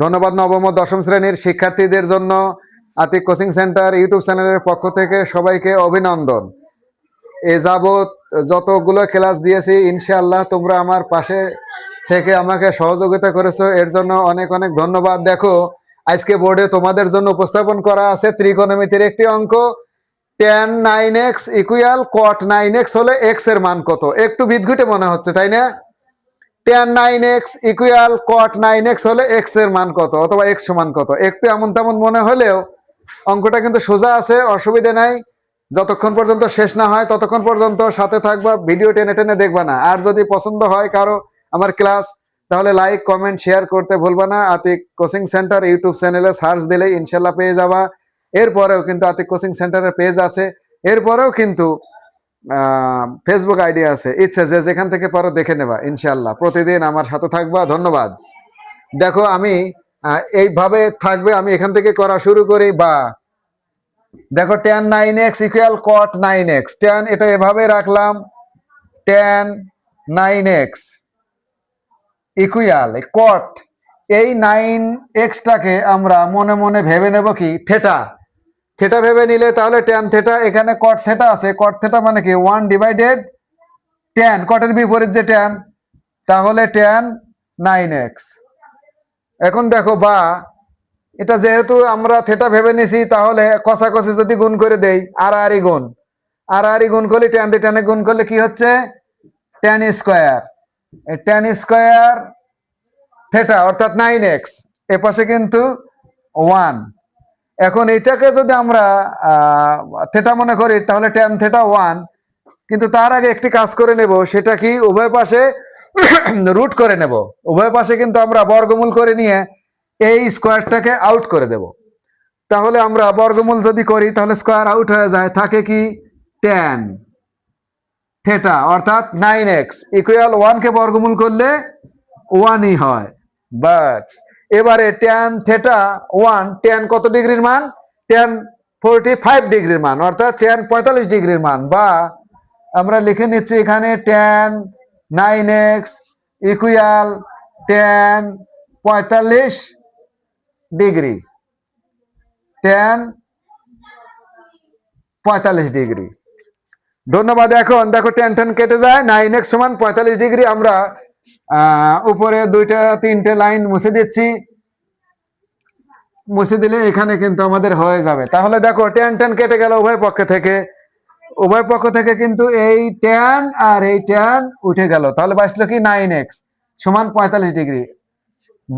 ধন্যবাদ নবম ও দশম শ্রেণীর শিক্ষার্থীদের জন্য আতিক কোচিং সেন্টার ইউটিউব চ্যানেলের পক্ষ থেকে সবাইকে অভিনন্দন। এ যাবৎ যতগুলো ক্লাস দিয়েছি ইনশাআল্লাহ তোমরা আমার পাশে থেকে আমাকে সহযোগিতা করেছো, এর জন্য অনেক অনেক ধন্যবাদ। দেখো আজকে বোর্ডে তোমাদের জন্য উপস্থাপন করা আছে ত্রিকোণমিতির একটি অঙ্ক। tan 9x equal cot 9x হলে x এর মান কত? একটু বিদঘুটে মনে হচ্ছে তাই না? tan 9x equal cot 9x হলে x এর মান কত অথবা x সমান কত, একটু এমন তেমন মনে হলেও অঙ্কটা কিন্তু সোজা আছে, অসুবিধা নাই। যতক্ষণ পর্যন্ত শেষ না হয় ততক্ষণ পর্যন্ত সাথে থাকবা, ভিডিও টেনে টেনে দেখবা না। আর যদি পছন্দ হয় কারো আমার ক্লাস, তাহলে লাইক কমেন্ট শেয়ার করতে ভুলবা না। আতিক কোচিং সেন্টার ইউটিউব চ্যানেলে সার্চ দিলেই ইনশাল্লাহ পেয়ে যাবা। এরপরেও কিন্তু আতিক কোচিং সেন্টারের পেজ আছে, এরপরেও কিন্তু ফেসবুক আইডি আছে, ইচ্ছে যে যেখান থেকে পারো দেখে নেবা। ইনশাল্লাহ প্রতিদিন আমার সাথে থাকবা। ধন্যবাদ। দেখো আমি এইভাবে থাকবে, আমি এখান থেকে করা শুরু করি। বা দেখো tan 9x equal cot 9x, tan এটা এভাবে রাখলাম, tan 9x ইকুয়াল cot এই 9x টাকে আমরা মনে মনে ভেবে নেব কি থেটা। থেটা ভেবে নিলে তাহলে tan থেটা, এখানে cot থেটা আছে, cot থেটা মানে কি 1 ডিভাইডেড tan, কটের বিপরীত যে tan, তাহলে tan 9x। এখন দেখো বা এটা যেহেতু আমরা থেটা ভেবে নিছি, তাহলে কষাকষি যদি গুণ করে দেই আড়াআড়ি গুণ, আড়াআড়ি গুণ করলে tan দিয়ে tan গুণ করলে কি হচ্ছে tan square, tan square theta অর্থাৎ 9x, এ পাশে কিন্তু 1। এখন এটাকে যদি আমরা থেটা মনে করি তাহলে tan থেটা 1, কিন্তু তার আগে একটি কাজ করে নেব, সেটা কি উভয় পাশে রুট করে নেব। উভয় পাশে কিন্তু আমরা বর্গমূল করে নিয়ে এই স্কয়ারটাকে আউট করে দেব। তাহলে আমরা বর্গমূল যদি করি তাহলে স্কয়ার আউট হয়ে যায়, থাকে কি tan থেটা অর্থাৎ 9x ইকুয়াল 1 কে বর্গমূল করলে 1ই হয়। বাস এবারে tan থেটা 1, tan কত ডিগ্রির মান? tan 45 ডিগ্রির মান, অর্থাৎ tan 45 ডিগ্রির মান। বা আমরা লিখে নিচ্ছি এখানে tan 9x equal tan 45 degree, tan 45 degree. ধন্যবাদ। এখন দেখো tan tan কেটে যায়, 9x সমান 45 ডিগ্রি। আমরা উপরে দুইটা তিনটে লাইন মুছে দিচ্ছি, মুছে দিলে এখানে কিন্তু আমাদের হয়ে যাবে। তাহলে দেখো tan tan কেটে গেল উভয় পক্ষ থেকে, উভয় পক্ষ থেকে কিন্তু এই tan আর এই tan উঠে গেল, তাহলে বাঁচলো কি 9x সমান 45 ডিগ্রি।